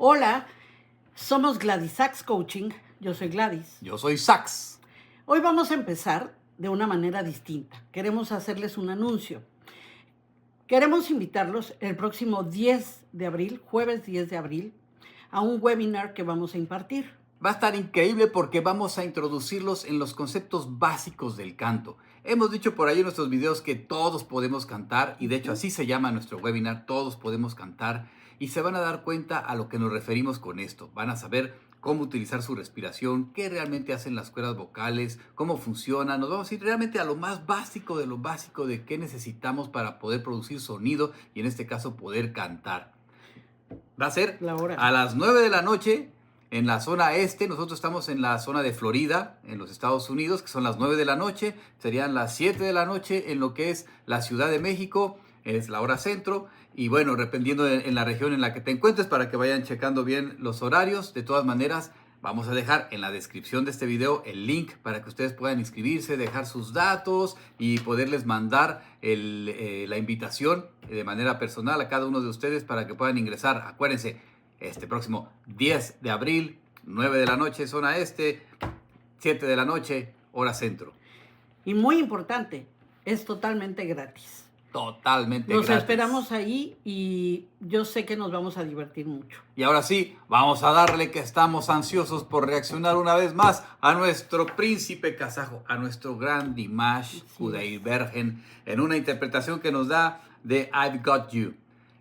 Hola, somos Gladys Sax Coaching. Yo soy Gladys. Yo soy Sax. Hoy vamos a empezar de una manera distinta. Queremos hacerles un anuncio. Queremos invitarlos el próximo 10 de abril, jueves 10 de abril, a un webinar que vamos a impartir. Va a estar increíble porque vamos a introducirlos en los conceptos básicos del canto. Hemos dicho por ahí en nuestros videos que todos podemos cantar y de hecho así se llama nuestro webinar, todos podemos cantar, y se van a dar cuenta a lo que nos referimos con esto. Van a saber cómo utilizar su respiración, qué realmente hacen las cuerdas vocales, cómo funcionan. Nos vamos a ir realmente a lo más básico de lo básico de qué necesitamos para poder producir sonido y en este caso poder cantar. Va a ser a las 9 de la noche en la zona este. Nosotros estamos en la zona de Florida, en los Estados Unidos, que son las 9 de la noche. Serían las 7 de la noche en lo que es la Ciudad de México, es la hora centro. Y bueno, dependiendo en la región en la que te encuentres, para que vayan checando bien los horarios. De todas maneras, vamos a dejar en la descripción de este video el link para que ustedes puedan inscribirse, dejar sus datos y poderles mandar la invitación de manera personal a cada uno de ustedes para que puedan ingresar. Acuérdense, este próximo 10 de abril, 9 de la noche, zona este, 7 de la noche, hora centro. Y muy importante, es totalmente gratis. Totalmente gratis. Los esperamos ahí y yo sé que nos vamos a divertir mucho. Y ahora sí, vamos a darle que estamos ansiosos por reaccionar una vez más a nuestro príncipe kazajo, a nuestro gran Dimash Kudaibergen, en una interpretación que nos da de I've Got You.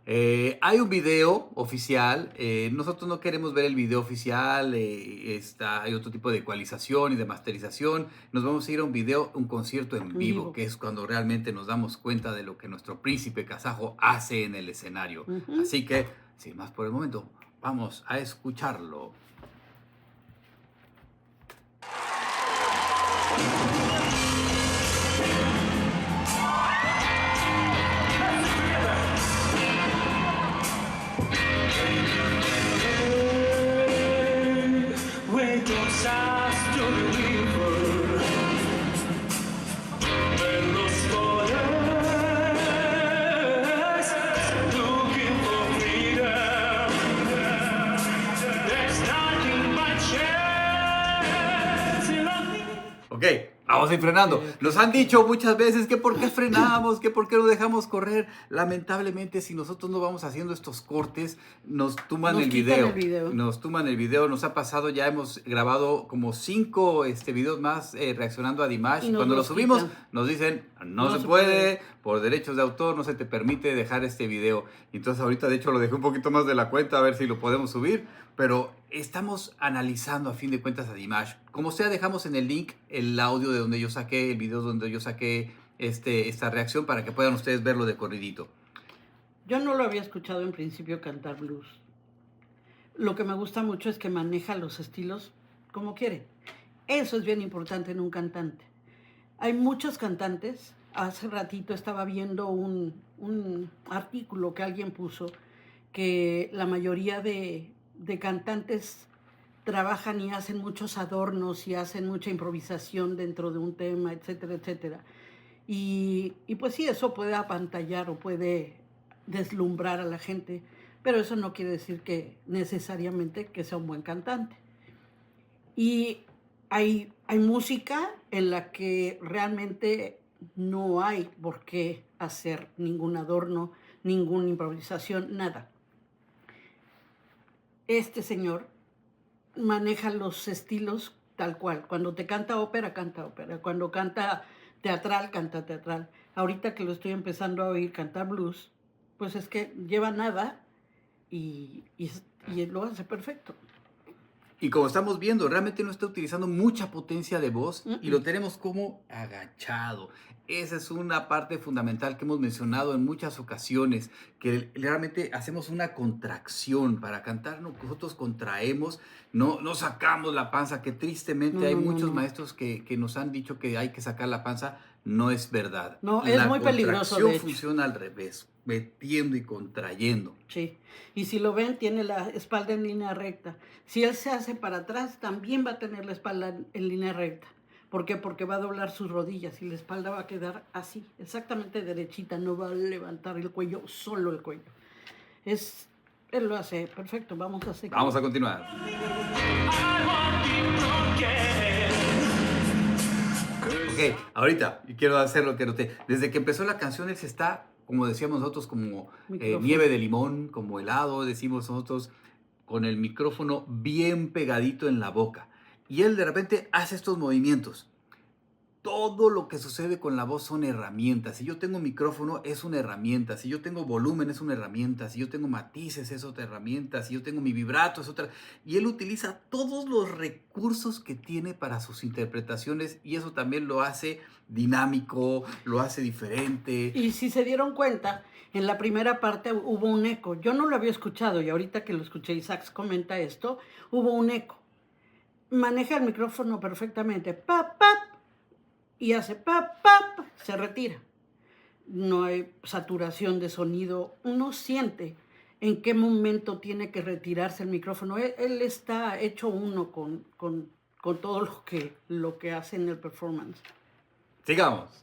Hay un video oficial, nosotros no queremos ver el video oficial, hay otro tipo de ecualización y de masterización. Nos vamos a ir a un concierto en vivo, que es cuando realmente nos damos cuenta de lo que nuestro príncipe kazajo hace en el escenario. Así que, sin más por el momento, vamos a escucharlo. Ok, vamos a ir frenando. Nos han dicho muchas veces que por qué frenamos, que por qué no dejamos correr. Lamentablemente, si nosotros no vamos haciendo estos cortes, nos tumban el video. Nos tumban el video. Nos ha pasado, ya hemos grabado como 5 videos más reaccionando a Dimash. Y cuando lo subimos, nos dicen, no se puede, por derechos de autor no se te permite dejar este video. Entonces ahorita de hecho lo dejé un poquito más de la cuenta, a ver si lo podemos subir. Pero estamos analizando a fin de cuentas a Dimash. Como sea, dejamos en el link el audio de donde yo saqué, el video donde yo saqué esta reacción para que puedan ustedes verlo de corridito. Yo no lo había escuchado en principio cantar blues. Lo que me gusta mucho es que maneja los estilos como quiere. Eso es bien importante en un cantante. Hay muchos cantantes. Hace ratito estaba viendo un artículo que alguien puso que la mayoría de cantantes trabajan y hacen muchos adornos y hacen mucha improvisación dentro de un tema, etcétera, etcétera. Y pues sí, eso puede apantallar o puede deslumbrar a la gente, pero eso no quiere decir que necesariamente que sea un buen cantante. Y hay música en la que realmente no hay por qué hacer ningún adorno, ninguna improvisación, nada. Este señor maneja los estilos tal cual. Cuando te canta ópera, canta ópera. Cuando canta teatral, canta teatral. Ahorita que lo estoy empezando a oír cantar blues, pues es que lleva nada y lo hace perfecto. Y como estamos viendo, realmente no está utilizando mucha potencia de voz y lo tenemos como agachado. Esa es una parte fundamental que hemos mencionado en muchas ocasiones, que realmente hacemos una contracción. Para cantar nosotros contraemos, no sacamos la panza, que tristemente hay muchos maestros que nos han dicho que hay que sacar la panza. No es verdad. No, es muy peligroso, de hecho. La contracción funciona al revés, metiendo y contrayendo. Sí, y si lo ven, tiene la espalda en línea recta. Si él se hace para atrás, también va a tener la espalda en línea recta. ¿Por qué? Porque va a doblar sus rodillas y la espalda va a quedar así, exactamente derechita, no va a levantar el cuello, solo el cuello. Es Él lo hace perfecto, vamos a seguir. Vamos a continuar. Ok, ahorita quiero hacer lo que noté. Desde que empezó la canción, él se está, como decíamos nosotros, como Micrófono. nieve de limón, como helado, decimos nosotros, con el micrófono bien pegadito en la boca. Y él de repente hace estos movimientos. Todo lo que sucede con la voz son herramientas. Si yo tengo micrófono, es una herramienta. Si yo tengo volumen, es una herramienta. Si yo tengo matices, es otra herramienta. Si yo tengo mi vibrato, es otra. Y él utiliza todos los recursos que tiene para sus interpretaciones y eso también lo hace dinámico, lo hace diferente. Y si se dieron cuenta, en la primera parte hubo un eco. Yo no lo había escuchado y ahorita que lo escuché, Isaac comenta esto, hubo un eco. Maneja el micrófono perfectamente. Pap, pap. Y hace pap, pap, se retira. No hay saturación de sonido. Uno siente en qué momento tiene que retirarse el micrófono. Él está hecho uno con todo lo que hace en el performance. Sigamos.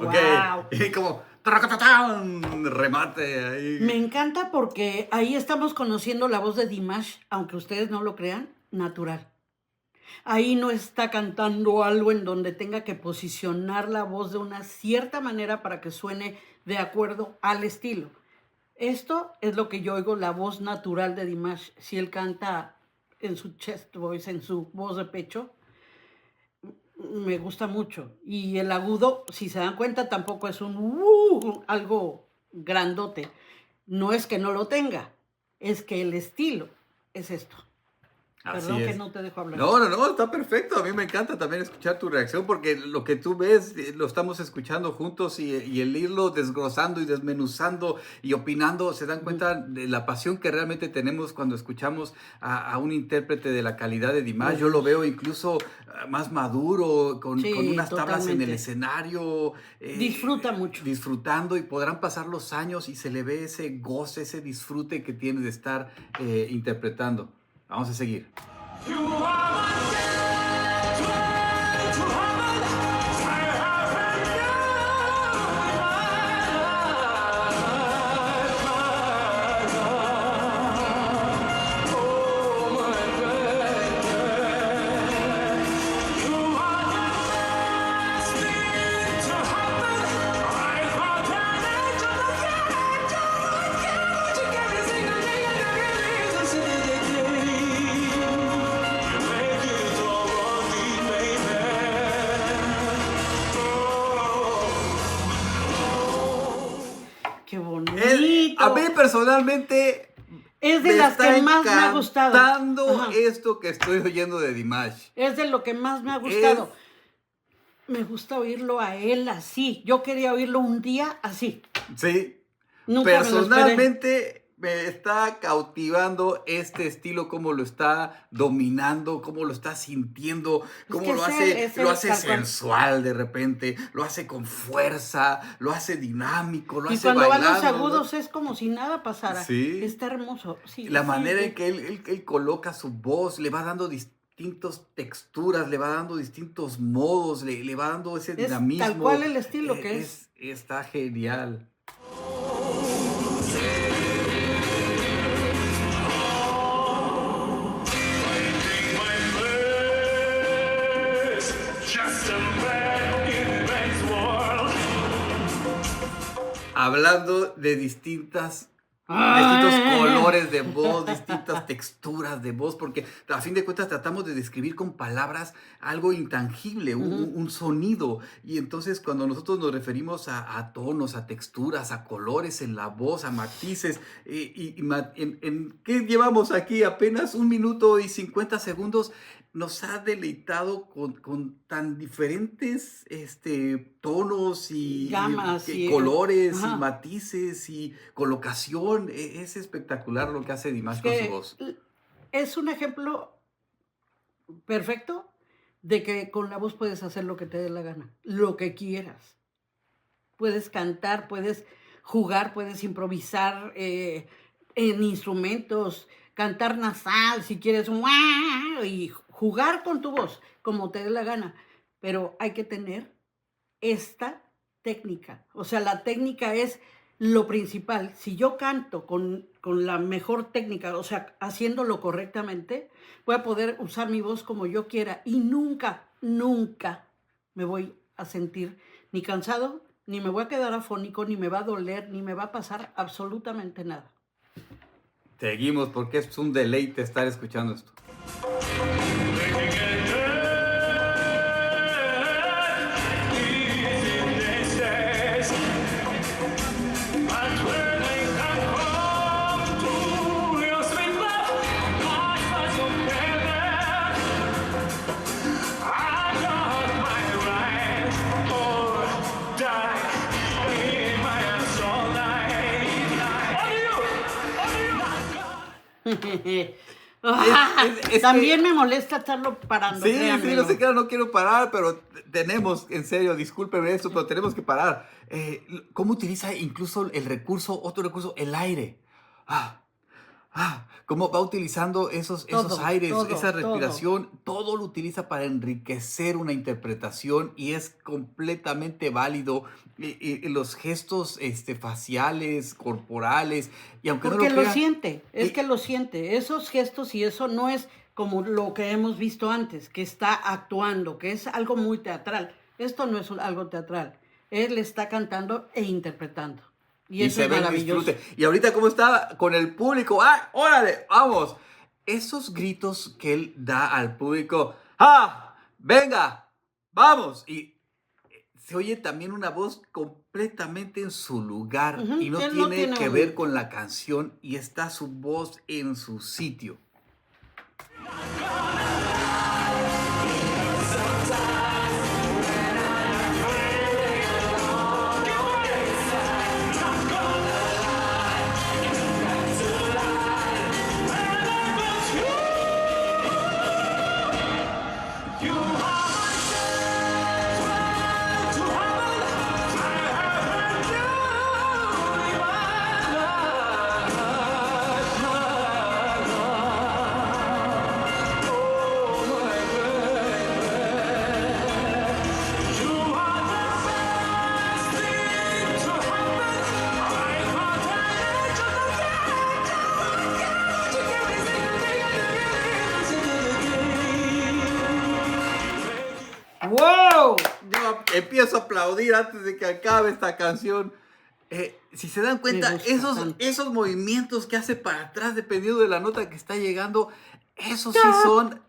Ok, Wow. y como ¡tracatatán! Remate ahí. Me encanta porque ahí estamos conociendo la voz de Dimash, aunque ustedes no lo crean, natural. Ahí no está cantando algo en donde tenga que posicionar la voz de una cierta manera para que suene de acuerdo al estilo. Esto es lo que yo oigo, la voz natural de Dimash. Si él canta en su chest voice, en su voz de pecho, me gusta mucho. Y el agudo, si se dan cuenta, tampoco es algo grandote. No es que no lo tenga, es que el estilo es esto. Así Perdón es. que no te dejo hablar. No, está perfecto. A mí me encanta también escuchar tu reacción porque lo que tú ves lo estamos escuchando juntos y el irlo desglosando y desmenuzando y opinando, se dan cuenta de la pasión que realmente tenemos cuando escuchamos a un intérprete de la calidad de Dimash. Yo lo veo incluso más maduro, con unas tablas en el totalmente. escenario. Disfruta mucho. Disfrutando y podrán pasar los años y se le ve ese goce, ese disfrute que tiene de estar interpretando. Vamos a seguir. Qué bonito. A mí personalmente Es de me las está que más me ha gustado. encantando Ajá. esto que estoy oyendo de Dimash. Es de lo que más me ha gustado. Me gusta oírlo a él así. Yo quería oírlo un día así. Sí, Nunca me lo esperé. personalmente me está cautivando este estilo, cómo lo está dominando, cómo lo está sintiendo, cómo que lo es hace, él, lo hace tal cual. sensual de repente, lo hace con fuerza, lo hace dinámico, lo Y hace cuando van los bailando, ¿no? agudos es como si nada pasara. Sí. Está hermoso. Sí, La sí, manera sí. en que él coloca su voz, le va dando distintas texturas, le va dando distintos modos, le va dando ese Es dinamismo. tal cual el estilo que es. Está genial. Hablando de distintos colores de voz, distintas texturas de voz, porque a fin de cuentas tratamos de describir con palabras algo intangible, un sonido. Y entonces cuando nosotros nos referimos a tonos, a texturas, a colores en la voz, a matices, ¿en qué llevamos aquí? Apenas 1 minuto y 50 segundos. Nos ha deleitado con tan diferentes tonos y Gamas y colores y ajá. matices y colocación. Es espectacular lo que hace Dimash con su Que voz. es un ejemplo perfecto de que con la voz puedes hacer lo que te dé la gana, lo que quieras. Puedes cantar, puedes jugar, puedes improvisar en instrumentos, cantar nasal, si quieres, ¡guau! Y jugar con tu voz, como te dé la gana. Pero hay que tener esta técnica. O sea, la técnica es lo principal. Si yo canto con la mejor técnica, o sea, haciéndolo correctamente, voy a poder usar mi voz como yo quiera y nunca, nunca me voy a sentir ni cansado, ni me voy a quedar afónico, ni me va a doler, ni me va a pasar absolutamente nada. Seguimos porque es un deleite estar escuchando esto. También me molesta estarlo parando. Sí, no sé qué, no quiero parar, pero tenemos, en serio, discúlpeme eso, pero tenemos que parar. ¿Cómo utiliza incluso el recurso, otro recurso, el aire? Cómo va utilizando esos aires, esa respiración, todo lo utiliza para enriquecer una interpretación y es completamente válido. Los gestos faciales, corporales, y aunque porque no lo crea, lo siente, es que lo siente. Esos gestos y eso no es como lo que hemos visto antes, que está actuando, que es algo muy teatral. Esto no es algo teatral. Él está cantando e interpretando. Y eso se es ve el maravilloso. disfrute. Y ahorita cómo está con el público. ¡Ah, órale, vamos! Esos gritos que él da al público. ¡Ah, venga, vamos! Y se oye también una voz completamente en su lugar. Y no tiene que ver con la canción. Y está su voz en su sitio. ¡Wow! Yo empiezo a aplaudir antes de que acabe esta canción. Si se dan cuenta, esos movimientos que hace para atrás, dependiendo de la nota que está llegando, esos sí son...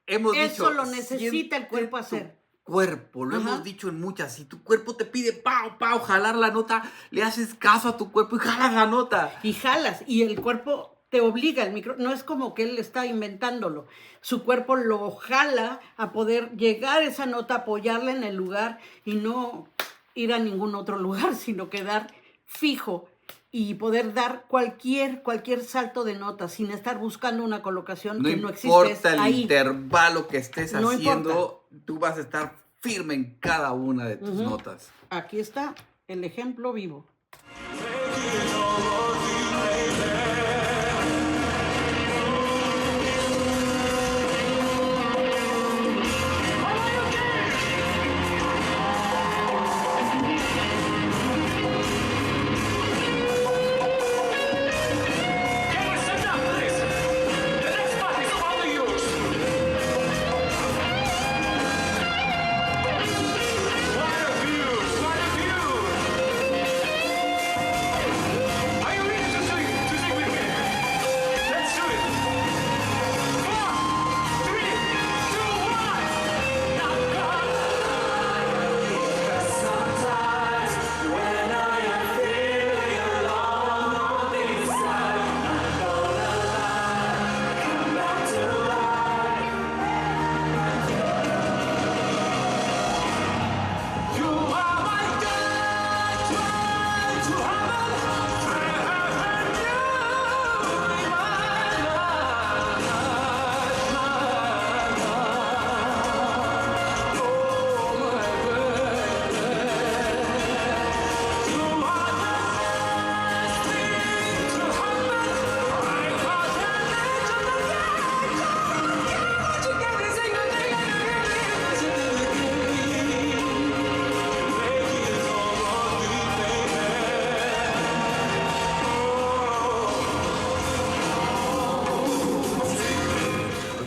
Hemos Eso dicho, lo necesita el cuerpo hacer. Cuerpo, lo hemos dicho en muchas. Si tu cuerpo te pide pau, pau, jalar la nota, le haces caso a tu cuerpo y jalas la nota. Y jalas, y el cuerpo te obliga, el micro, no es como que él está inventándolo. Su cuerpo lo jala a poder llegar a esa nota, apoyarla en el lugar y no ir a ningún otro lugar, sino quedar fijo y poder dar cualquier salto de nota sin estar buscando una colocación que no existe. No importa el intervalo que estés haciendo, tú vas a estar firme en cada una de tus notas. Aquí está el ejemplo vivo.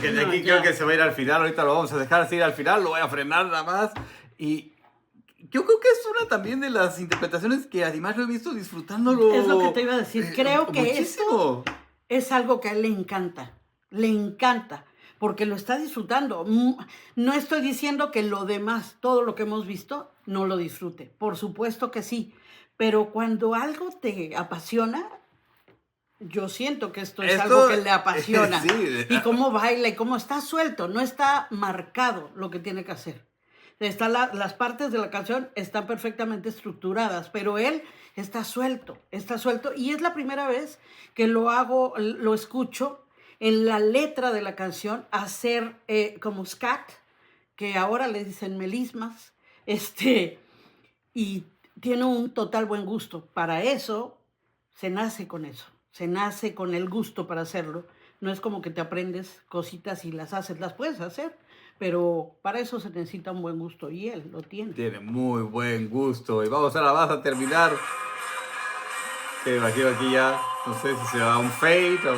que de No, aquí ya. creo que se va a ir al final. Ahorita lo vamos a dejar así al final. Lo voy a frenar nada más. Y yo creo que es una también de las interpretaciones que además lo he visto disfrutándolo. Es lo que te iba a decir. Creo que esto muchísimo. es algo que a él le encanta, porque lo está disfrutando. No estoy diciendo que lo demás, todo lo que hemos visto, no lo disfrute. Por supuesto que sí, pero cuando algo te apasiona, yo siento que esto es algo que le apasiona. Sí. Y cómo baila y cómo está suelto, no está marcado lo que tiene que hacer. Las partes de la canción están perfectamente estructuradas, pero él está suelto, y es la primera vez que lo escucho en la letra de la canción hacer como scat, que ahora le dicen melismas, y tiene un total buen gusto. Para eso, se nace con el gusto para hacerlo. No es como que te aprendes cositas y las haces, las puedes hacer, pero para eso se necesita un buen gusto y él lo tiene. Tiene muy buen gusto. Y vamos a terminar. Que imagino aquí ya, no sé si se va un fade o...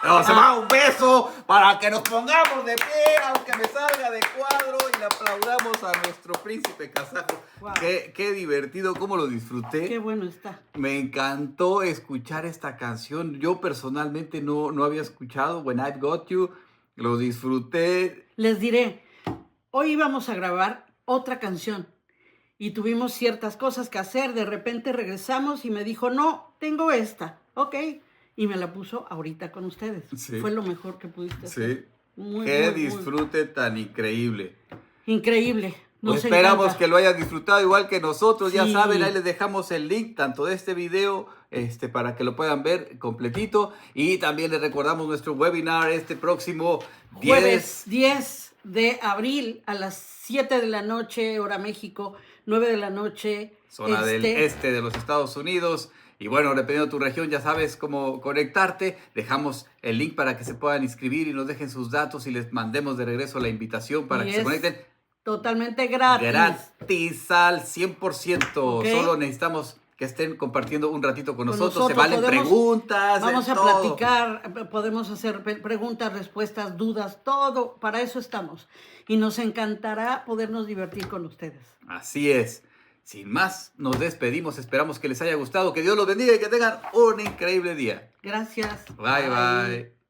No, se va un beso para que nos pongamos de pie, aunque me salga de cuadro, y le aplaudamos a nuestro príncipe kazajo. Wow. Qué divertido, cómo lo disfruté. Qué bueno está. Me encantó escuchar esta canción. Yo personalmente no había escuchado When I've Got You. Lo disfruté. Les diré, hoy íbamos a grabar otra canción y tuvimos ciertas cosas que hacer. De repente regresamos y me dijo, no, tengo esta. Ok. Y me la puso ahorita con ustedes. Sí. Fue lo mejor que pudiste hacer. Sí. Muy, Qué muy, disfrute tan increíble. Increíble. Pues esperamos que lo hayan disfrutado igual que nosotros. Ya Sí. saben, ahí les dejamos el link tanto de este video para que lo puedan ver completito. Y también les recordamos nuestro webinar este próximo jueves 10 de abril a las 7 de la noche, hora México, 9 de la noche. Zona del este de los Estados Unidos. Y bueno, dependiendo de tu región, ya sabes cómo conectarte. Dejamos el link para que se puedan inscribir y nos dejen sus datos y les mandemos de regreso la invitación para que se conecten. Totalmente gratis. Gratis al 100%. Okay. Solo necesitamos que estén compartiendo un ratito con nosotros. Se valen preguntas. Vamos a platicar, podemos hacer preguntas, respuestas, dudas, todo. Para eso estamos. Y nos encantará podernos divertir con ustedes. Así es. Sin más, nos despedimos. Esperamos que les haya gustado. Que Dios los bendiga y que tengan un increíble día. Gracias. Bye, bye.